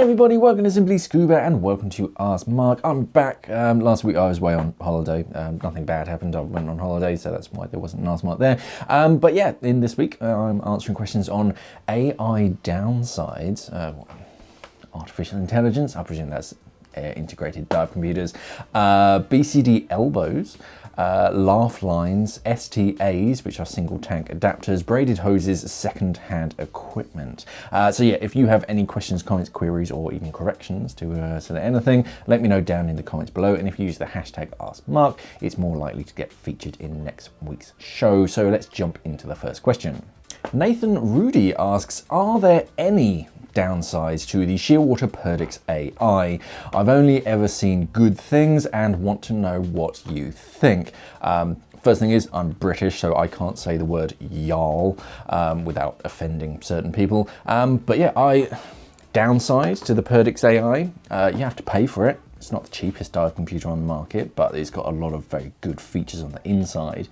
everybody, welcome to Simply Scuba and welcome to Ask Mark. I'm back. Last week I was away on holiday. Nothing bad happened. I went on holiday, so that's why there wasn't an Ask Mark there. But yeah, in this week I'm answering questions on AI downsides, artificial intelligence, I presume that's integrated dive computers, BCD elbows, laugh lines, STAs, which are single tank adapters, braided hoses, second-hand equipment. So yeah, if you have any questions, comments, queries, or even corrections to sort of anything, let me know down in the comments below. And if you use the hashtag AskMark, it's more likely to get featured in next week's show. So let's jump into the first question. Nathan Rudy asks, are there any downsides to the Shearwater Perdix AI? I've only ever seen good things and want to know what you think. First thing is, I'm British, so I can't say the word y'all without offending certain people. But yeah, downside to the Perdix AI, you have to pay for it. It's not the cheapest dive computer on the market, but it's got a lot of very good features on the inside.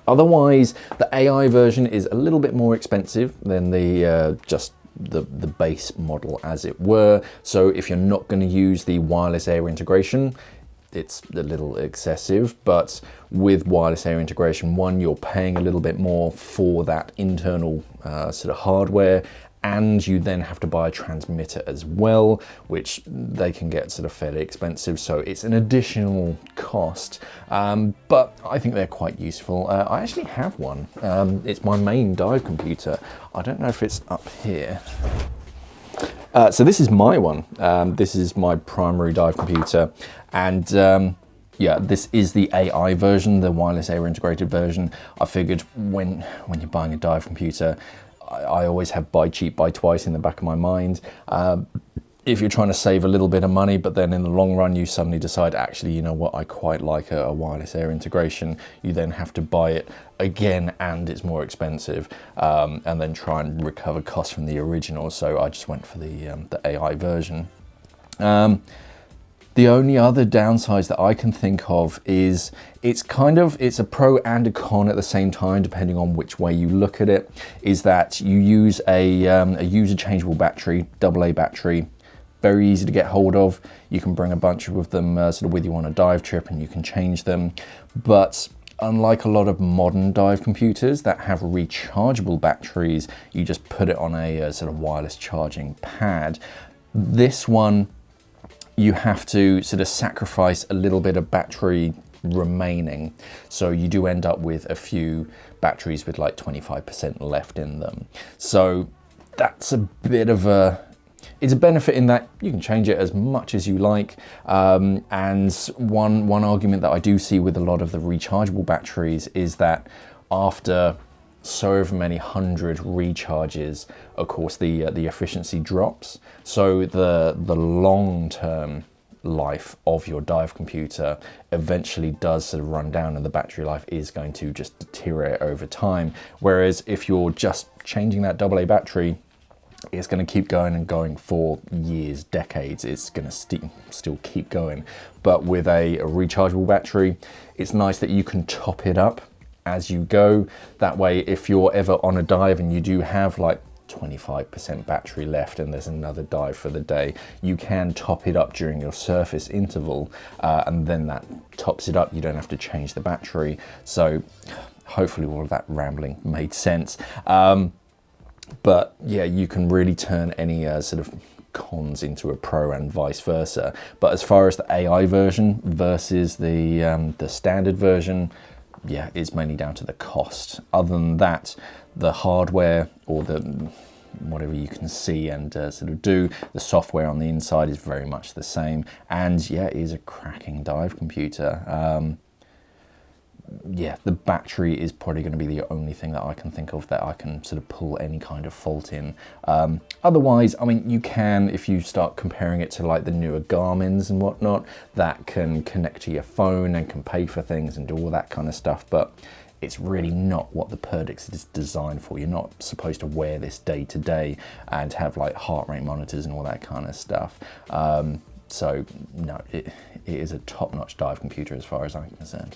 Otherwise, the AI version is a little bit more expensive than the just the base model, as it were. So if you're not going to use the wireless air integration, it's a little excessive. But with wireless air integration, one, you're paying a little bit more for that internal sort of hardware, and you then have to buy a transmitter as well, which they can get sort of fairly expensive. So it's an additional cost, but I think they're quite useful. I actually have one. It's my main dive computer. I don't know if it's up here. So this is my one. This is my primary dive computer, and yeah, this is the AI version, the wireless air integrated version. I figured when you're buying a dive computer, I always have buy cheap, buy twice in the back of my mind. If you're trying to save a little bit of money, but then in the long run you suddenly decide, actually, you know what, I quite like a wireless air integration, you then have to buy it again and it's more expensive, and then try and recover costs from the original. So I just went for the AI version. The only other downsides that I can think of is it's a pro and a con at the same time, depending on which way you look at it, is that you use a user changeable battery, AA battery, very easy to get hold of. You can bring a bunch of them sort of with you on a dive trip and you can change them. But unlike a lot of modern dive computers that have rechargeable batteries, you just put it on a sort of wireless charging pad. This one, you have to sort of sacrifice a little bit of battery remaining. So you do end up with a few batteries with like 25% left in them. So that's a bit of it's a benefit in that you can change it as much as you like. And one argument that I do see with a lot of the rechargeable batteries is that after so many hundred recharges, of course, the efficiency drops. So the long-term life of your dive computer eventually does sort of run down, and the battery life is going to just deteriorate over time. Whereas if you're just changing that AA battery, it's going to keep going and going for years, decades. It's going to still keep going. But with a rechargeable battery, it's nice that you can top it up as you go. That way, if you're ever on a dive and you do have like 25% battery left and there's another dive for the day, you can top it up during your surface interval, and then that tops it up. You don't have to change the battery. So hopefully all of that rambling made sense. But yeah, you can really turn any sort of cons into a pro and vice versa. But as far as the AI version versus the standard version, yeah, it's mainly down to the cost. Other than that, the hardware, or the whatever you can see and sort of do, the software on the inside is very much the same. And yeah, it is a cracking dive computer. Yeah, the battery is probably going to be the only thing that I can think of that I can sort of pull any kind of fault in. Otherwise, I mean, you can, if you start comparing it to like the newer Garmin's and whatnot, that can connect to your phone and can pay for things and do all that kind of stuff. But it's really not what the Perdix is designed for. You're not supposed to wear this day to day and have like heart rate monitors and all that kind of stuff. So no, it is a top-notch dive computer as far as I'm concerned.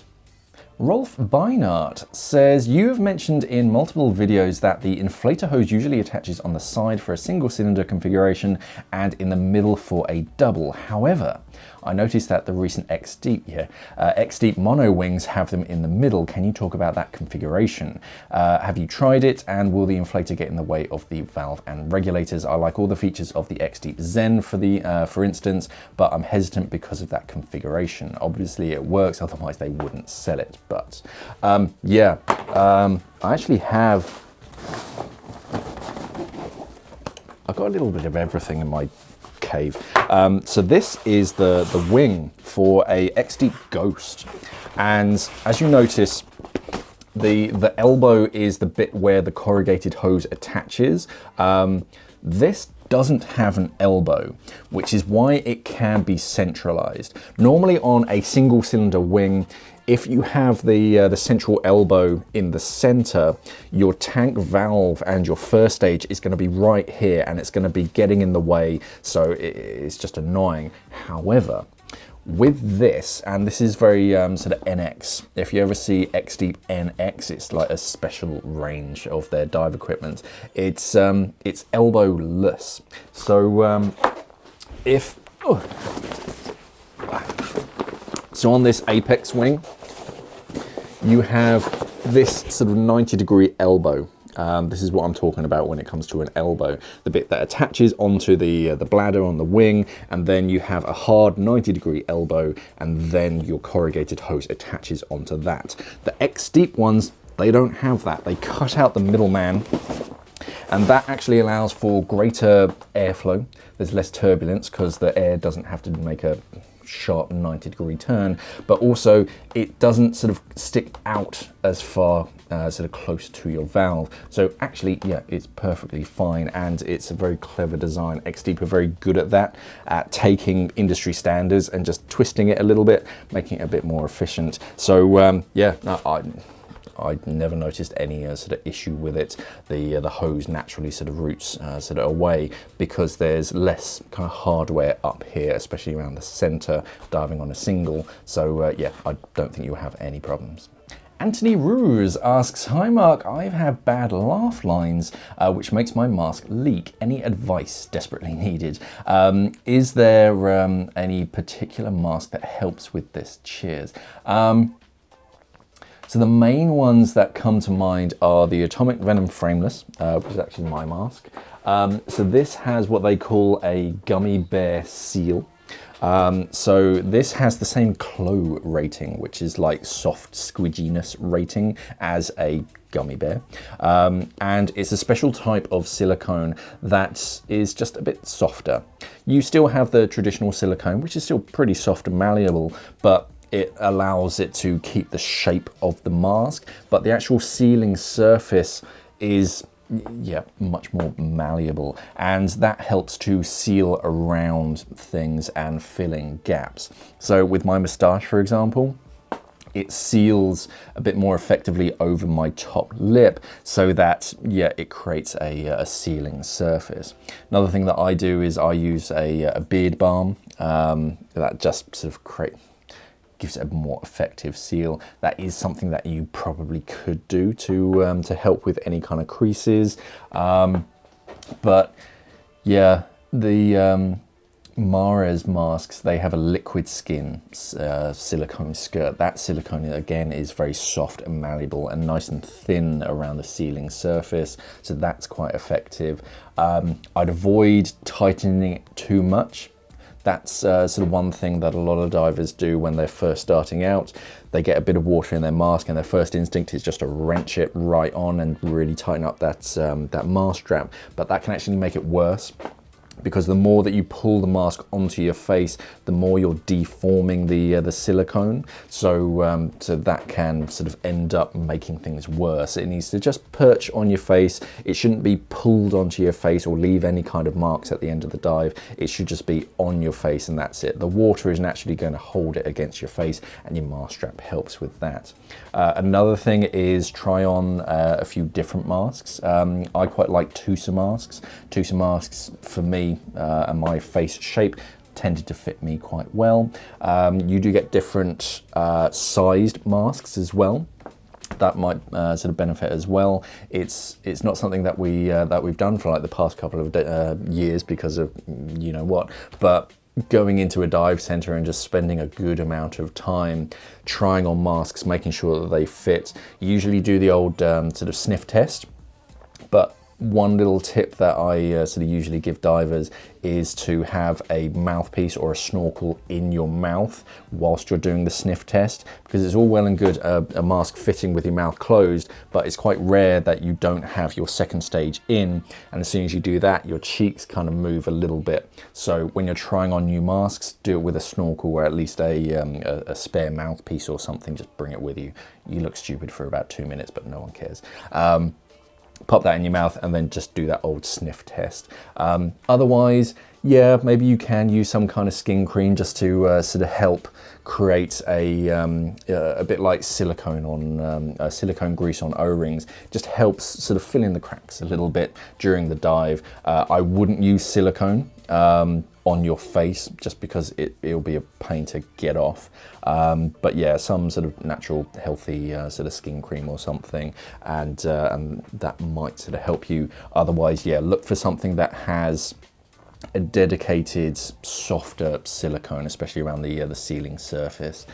Rolf Beinart says, you have mentioned in multiple videos that the inflator hose usually attaches on the side for a single cylinder configuration and in the middle for a double. However, I noticed that the recent X-Deep mono wings have them in the middle. Can you talk about that configuration? Have you tried it, and will the inflator get in the way of the valve and regulators? I like all the features of the X-Deep Zen for instance, but I'm hesitant because of that configuration. Obviously it works, otherwise they wouldn't sell it. But I actually have, I've got a little bit of everything in my cave. So this is the wing for a X-Deep Ghost, and as you notice, the elbow is the bit where the corrugated hose attaches. This doesn't have an elbow, which is why it can be centralized. Normally on a single cylinder wing, if you have the central elbow in the center, your tank valve and your first stage is going to be right here, and it's going to be getting in the way, so it's just annoying. However, with this, and this is very sort of NX, if you ever see X-Deep NX, it's like a special range of their dive equipment. It's elbow-less. So so on this Apex wing, you have this sort of 90-degree elbow. This is what I'm talking about when it comes to an elbow. The bit that attaches onto the bladder on the wing, and then you have a hard 90-degree elbow, and then your corrugated hose attaches onto that. The X-Deep ones, they don't have that. They cut out the middleman, and that actually allows for greater airflow. There's less turbulence because the air doesn't have to make a sharp 90-degree turn, but also it doesn't sort of stick out as far sort of close to your valve. So actually, yeah, it's perfectly fine, and it's a very clever design. X-Deep are very good at that, at taking industry standards and just twisting it a little bit, making it a bit more efficient. So yeah, no, I never noticed any sort of issue with it. The hose naturally sort of routes sort of away because there's less kind of hardware up here, especially around the center, diving on a single. So yeah, I don't think you'll have any problems. Anthony Ruse asks, hi Mark, I have bad laugh lines, which makes my mask leak. Any advice desperately needed? Is there any particular mask that helps with this? Cheers. So the main ones that come to mind are the Atomic Venom Frameless, which is actually my mask. So this has what they call a gummy bear seal. So this has the same Clo rating, which is like soft squidginess rating as a gummy bear. And it's a special type of silicone that is just a bit softer. You still have the traditional silicone, which is still pretty soft and malleable, but it allows it to keep the shape of the mask, but the actual sealing surface is, yeah, much more malleable, and that helps to seal around things and filling gaps. So with my moustache, for example, it seals a bit more effectively over my top lip, so that, yeah, it creates a sealing surface. Another thing that I do is I use a beard balm that just sort of gives it a more effective seal. That is something that you probably could do to help with any kind of creases. But yeah, the Mares masks, they have a liquid skin silicone skirt. That silicone again is very soft and malleable and nice and thin around the sealing surface, so that's quite effective. I'd avoid tightening it too much. That's sort of one thing that a lot of divers do when they're first starting out. They get a bit of water in their mask, and their first instinct is just to wrench it right on and really tighten up that mask strap. But that can actually make it worse, because the more that you pull the mask onto your face, the more you're deforming the silicone. So that can sort of end up making things worse. It needs to just perch on your face. It shouldn't be pulled onto your face or leave any kind of marks at the end of the dive. It should just be on your face, and that's it. The water is naturally going to hold it against your face, and your mask strap helps with that. Another thing is try on a few different masks. I quite like Tusa masks. Tusa masks, for me, and my face shape, tended to fit me quite well. You do get different sized masks as well. That might sort of benefit as well. It's not something that we've done for like the past couple of years because of you know what, but going into a dive center and just spending a good amount of time trying on masks, making sure that they fit. You usually do the old sort of sniff test, but one little tip that I sort of usually give divers is to have a mouthpiece or a snorkel in your mouth whilst you're doing the sniff test, because it's all well and good a mask fitting with your mouth closed, but it's quite rare that you don't have your second stage in, and as soon as you do that, your cheeks kind of move a little bit. So when you're trying on new masks, do it with a snorkel or at least a spare mouthpiece or something. Just bring it with you. You look stupid for about 2 minutes, but no one cares. Pop that in your mouth and then just do that old sniff test. Otherwise, yeah, maybe you can use some kind of skin cream just to sort of help create a bit like silicone on silicone grease on O-rings. Just helps sort of fill in the cracks a little bit during the dive. I wouldn't use silicone on your face just because it'll be a pain to get off. But yeah, some sort of natural healthy sort of skin cream or something, and that might sort of help you. Otherwise, yeah, look for something that has a dedicated softer silicone, especially around the sealing surface.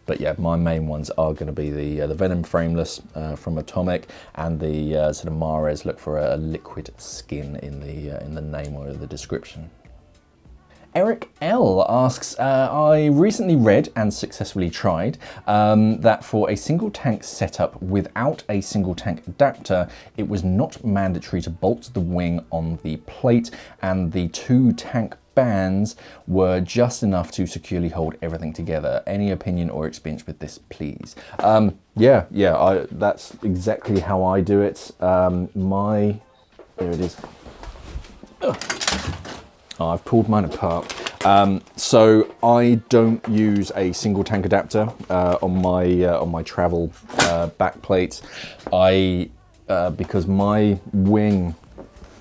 But yeah, my main ones are going to be the Venom Frameless from Atomic, and the sort of Mares. Look for a liquid skin in the name or the description. Eric L asks, I recently read and successfully tried that for a single tank setup without a single tank adapter, it was not mandatory to bolt the wing on the plate, and the 2 tank bands were just enough to securely hold everything together. Any opinion or experience with this, please? Yeah, that's exactly how I do it. There it is. Ugh. Oh, I've pulled mine apart. So I don't use a single tank adapter on my travel back plates. Because my wing,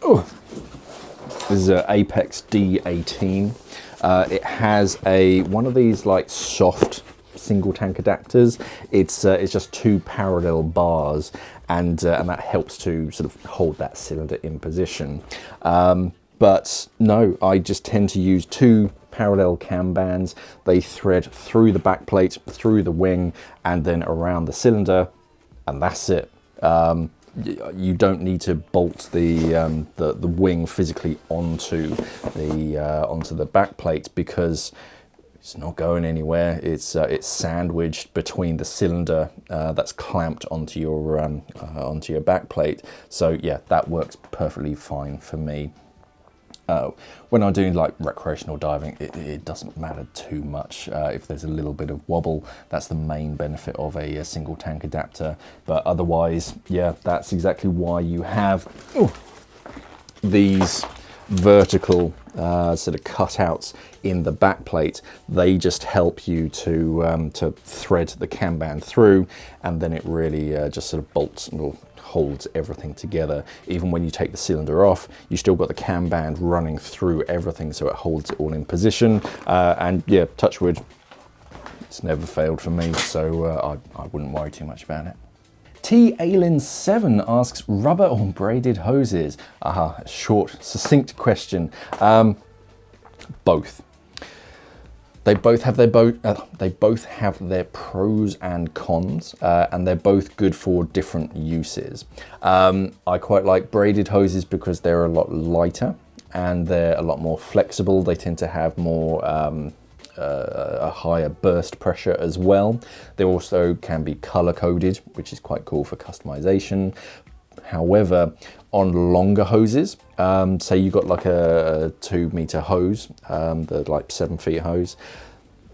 this is an Apex D18. It has one of these like soft single tank adapters. It's just 2 parallel bars, and that helps to sort of hold that cylinder in position. But no, I just tend to use 2 parallel cam bands. They thread through the back plate, through the wing, and then around the cylinder, and that's it. You don't need to bolt the wing physically onto the back plate, because it's not going anywhere. It's sandwiched between the cylinder that's clamped onto your back plate. So yeah, that works perfectly fine for me. When I'm doing like recreational diving, it doesn't matter too much if there's a little bit of wobble. That's the main benefit of a single tank adapter. But otherwise, yeah, that's exactly why you have these vertical sort of cutouts in the back plate. They just help you to thread the cam band through, and then it really just sort of bolts or holds everything together. Even when you take the cylinder off, you still got the cam band running through everything, so it holds it all in position. And yeah, touch wood, it's never failed for me, so I wouldn't worry too much about it. T. Aylin7 asks, rubber or braided hoses? Short, succinct question. Both. They both have their pros and cons, and they're both good for different uses. I quite like braided hoses because they're a lot lighter and they're a lot more flexible. They tend to have more a higher burst pressure as well. They also can be color coded, which is quite cool for customization. However, on longer hoses, say you got like a 2 meter hose, the like 7 feet hose,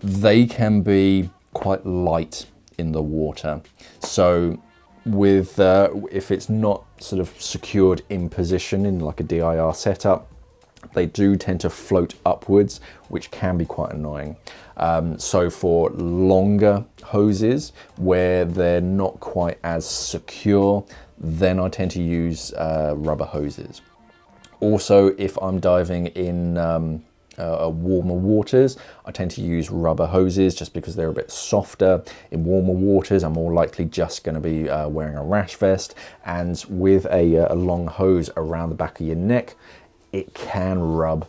they can be quite light in the water. So with if it's not sort of secured in position in like a DIR setup, they do tend to float upwards, which can be quite annoying. So for longer hoses where they're not quite as secure, then I tend to use rubber hoses. Also, if I'm diving in warmer waters, I tend to use rubber hoses just because they're a bit softer. In warmer waters, I'm more likely just going to be wearing a rash vest, and with a long hose around the back of your neck, it can rub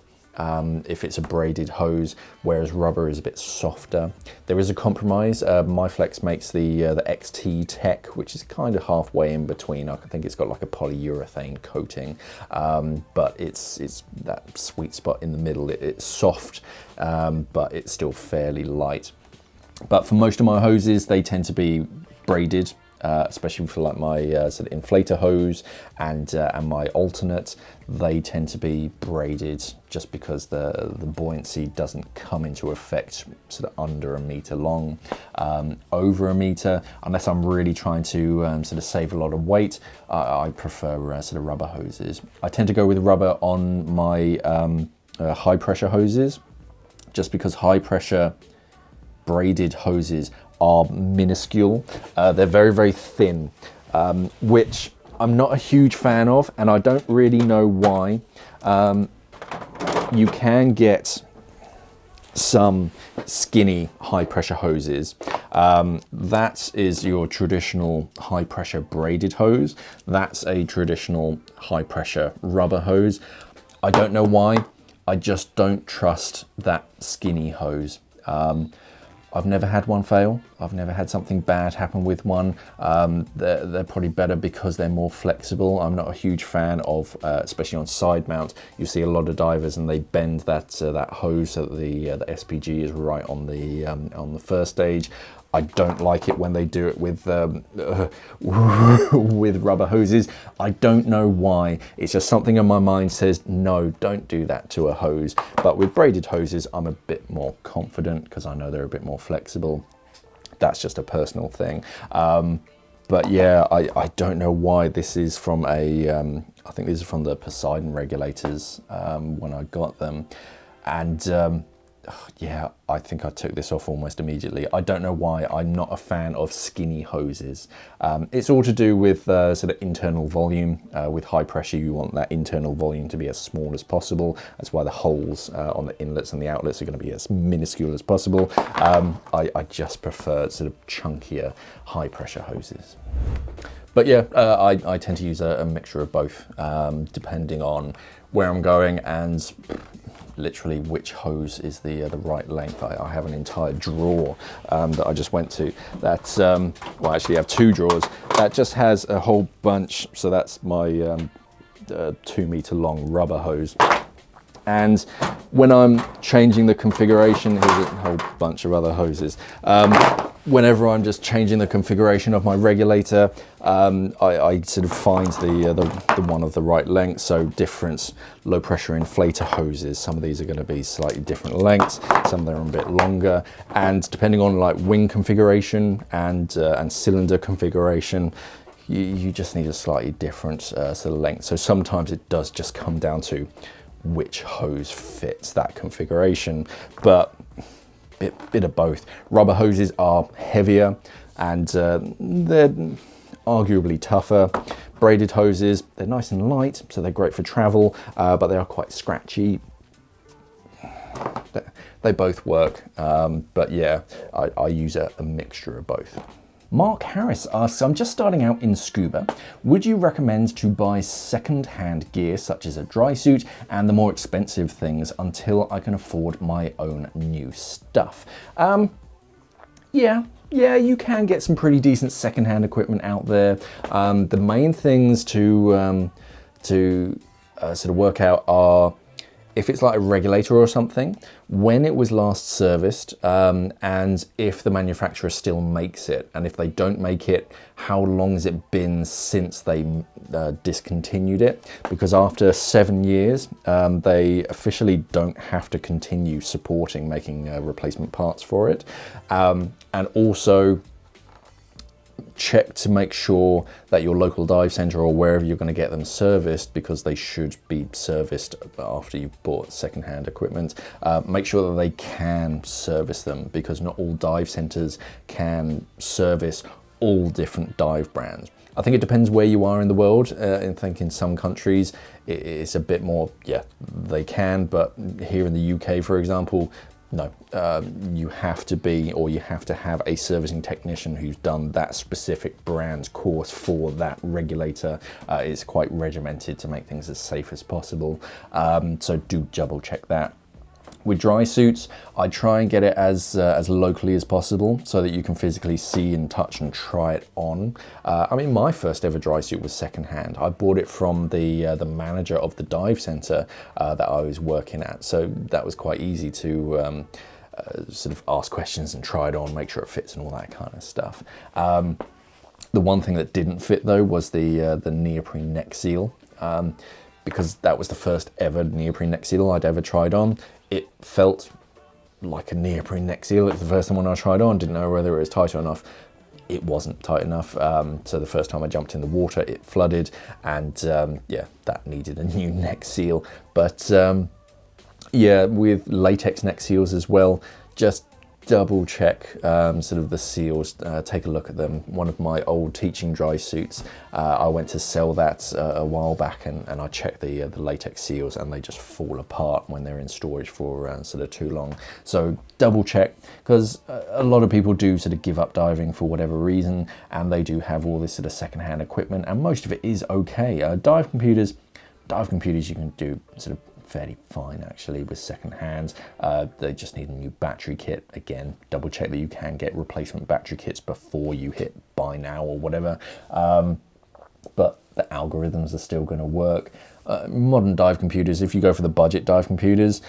if it's a braided hose, whereas rubber is a bit softer. There is a compromise. MyFlex makes the XT Tech, which is kind of halfway in between. I think it's got like a polyurethane coating, but it's that sweet spot in the middle. It's soft, but it's still fairly light. But for most of my hoses, they tend to be braided. Especially for like my sort of inflator hose and my alternate, they tend to be braided just because the buoyancy doesn't come into effect sort of under a meter long. Over a meter, unless I'm really trying to sort of save a lot of weight, I prefer sort of rubber hoses. I tend to go with rubber on my high pressure hoses, just because high pressure braided hoses are minuscule. They're very, very thin, which I'm not a huge fan of, and I don't really know why. You can get some skinny high pressure hoses. That is your traditional high pressure braided hose. That's a traditional high pressure rubber hose. I don't know why. I just don't trust that skinny hose. I've never had one fail. I've never had something bad happen with one. They're probably better because they're more flexible. I'm not a huge fan of, especially on side mount, you see a lot of divers and they bend that hose so that the SPG is right on the first stage. I don't like it when they do it with with rubber hoses. I don't know why. It's just something in my mind says, no, don't do that to a hose. But with braided hoses, I'm a bit more confident because I know they're a bit more flexible. That's just a personal thing. But yeah, I don't know why. This is from I think this is from the Poseidon regulators when I got them. And yeah, I think I took this off almost immediately. I don't know why. I'm not a fan of skinny hoses. It's all to do with sort of internal volume. With high pressure, you want that internal volume to be as small as possible. That's why the holes on the inlets and the outlets are going to be as minuscule as possible. I just prefer sort of chunkier high pressure hoses. But yeah, I tend to use a mixture of both, depending on where I'm going and literally which hose is the right length. I have an entire drawer that I just went to that, well, actually I have two drawers that just has a whole bunch. So that's my 2 meter long rubber hose. And when I'm changing the configuration, here's a whole bunch of other hoses. Whenever I'm just changing the configuration of my regulator, I sort of find the one of the right length. So different low pressure inflator hoses. Some of these are going to be slightly different lengths. Some of them are a bit longer. And depending on like wing configuration and cylinder configuration, you just need a slightly different sort of length. So sometimes it does just come down to which hose fits that configuration, but bit of both. Rubber hoses are heavier and they're arguably tougher. Braided hoses, they're nice and light, so they're great for travel, but they are quite scratchy. They both work, but yeah, I use a mixture of both. Mark Harris asks, I'm just starting out in scuba. Would you recommend to buy second-hand gear such as a dry suit and the more expensive things until I can afford my own new stuff? Yeah, you can get some pretty decent second-hand equipment out there. The main things to sort of work out are, if it's like a regulator or something, when it was last serviced, and if the manufacturer still makes it, and if they don't make it, how long has it been since they discontinued it? Because after 7 years, they officially don't have to continue supporting making replacement parts for it. And also, check to make sure that your local dive center or wherever you're going to get them serviced, because they should be serviced after you've bought secondhand equipment. Make sure that they can service them, because not all dive centers can service all different dive brands. I think it depends where you are in the world. I think in some countries it's a bit more, yeah, they can, but here in the UK, for example, no, you have to be, or you have to have a servicing technician who's done that specific brand's course for that regulator. It's quite regimented to make things as safe as possible. So do double check that. With dry suits, I try and get it as locally as possible so that you can physically see and touch and try it on. I mean, my first ever dry suit was secondhand. I bought it from the manager of the dive center that I was working at, so that was quite easy to sort of ask questions and try it on, make sure it fits and all that kind of stuff. The one thing that didn't fit though was the neoprene neck seal, because that was the first ever neoprene neck seal I'd ever tried on. It felt like a neoprene neck seal. It was the first one I tried on, didn't know whether it was tight enough. It wasn't tight enough. So the first time I jumped in the water, it flooded, and yeah, that needed a new neck seal. But yeah, with latex neck seals as well, just double check sort of the seals, take a look at them. One of my old teaching dry suits, I went to sell that a while back, and I checked the latex seals, and they just fall apart when they're in storage for sort of too long. So double check, because a lot of people do sort of give up diving for whatever reason, and they do have all this sort of secondhand equipment, and most of it is okay. Dive computers you can do sort of fairly fine actually with second hands. They just need a new battery kit. Again, double check that you can get replacement battery kits before you hit buy now or whatever. But the algorithms are still going to work. Modern dive computers, if you go for the budget dive computers,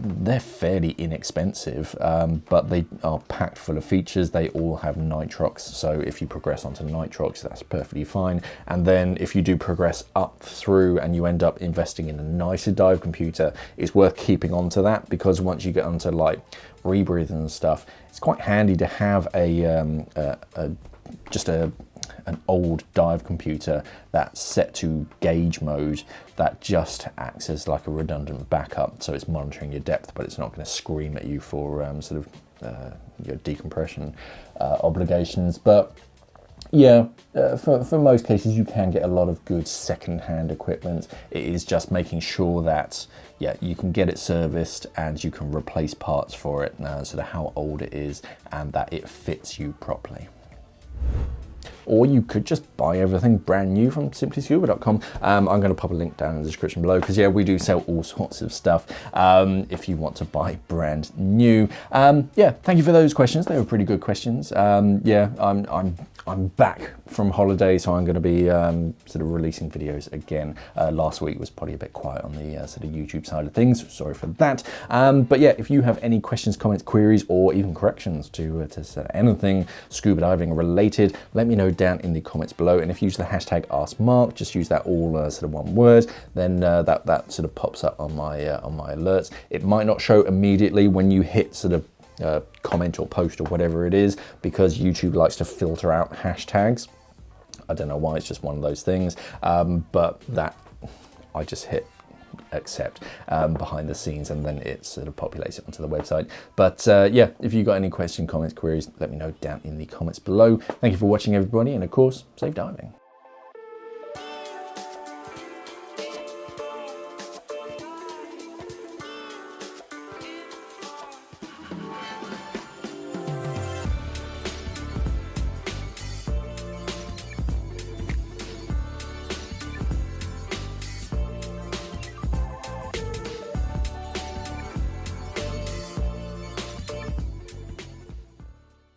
they're fairly inexpensive, but they are packed full of features. They all have nitrox, so if you progress onto nitrox, that's perfectly fine. And then if you do progress up through and you end up investing in a nicer dive computer, it's worth keeping on to that, because once you get onto like rebreathe and stuff, it's quite handy to have just an old dive computer that's set to gauge mode that just acts as like a redundant backup. So it's monitoring your depth, but it's not going to scream at you for sort of your decompression obligations. But yeah, for most cases, you can get a lot of good second-hand equipment. It is just making sure that, yeah, you can get it serviced and you can replace parts for it, sort of how old it is, and that it fits you properly. Or you could just buy everything brand new from simplyscuba.com. I'm going to pop a link down in the description below, because yeah, we do sell all sorts of stuff if you want to buy brand new. Yeah, thank you for those questions. They were pretty good questions. Yeah, I'm back from holiday, so I'm going to be sort of releasing videos again. Last week was probably a bit quiet on the sort of YouTube side of things. Sorry for that. But yeah, if you have any questions, comments, queries, or even corrections to sort of anything scuba diving related, let me know down in the comments below. And if you use the hashtag AskMark, just use that all sort of one word, then that sort of pops up on my alerts. It might not show immediately when you hit sort of comment or post or whatever it is, because YouTube likes to filter out hashtags. I don't know why, it's just one of those things. But that I just hit accept behind the scenes, and then it sort of populates it onto the website. But yeah, if you've got any questions, comments, queries, let me know down in the comments below. Thank you for watching, everybody, and of course, safe diving.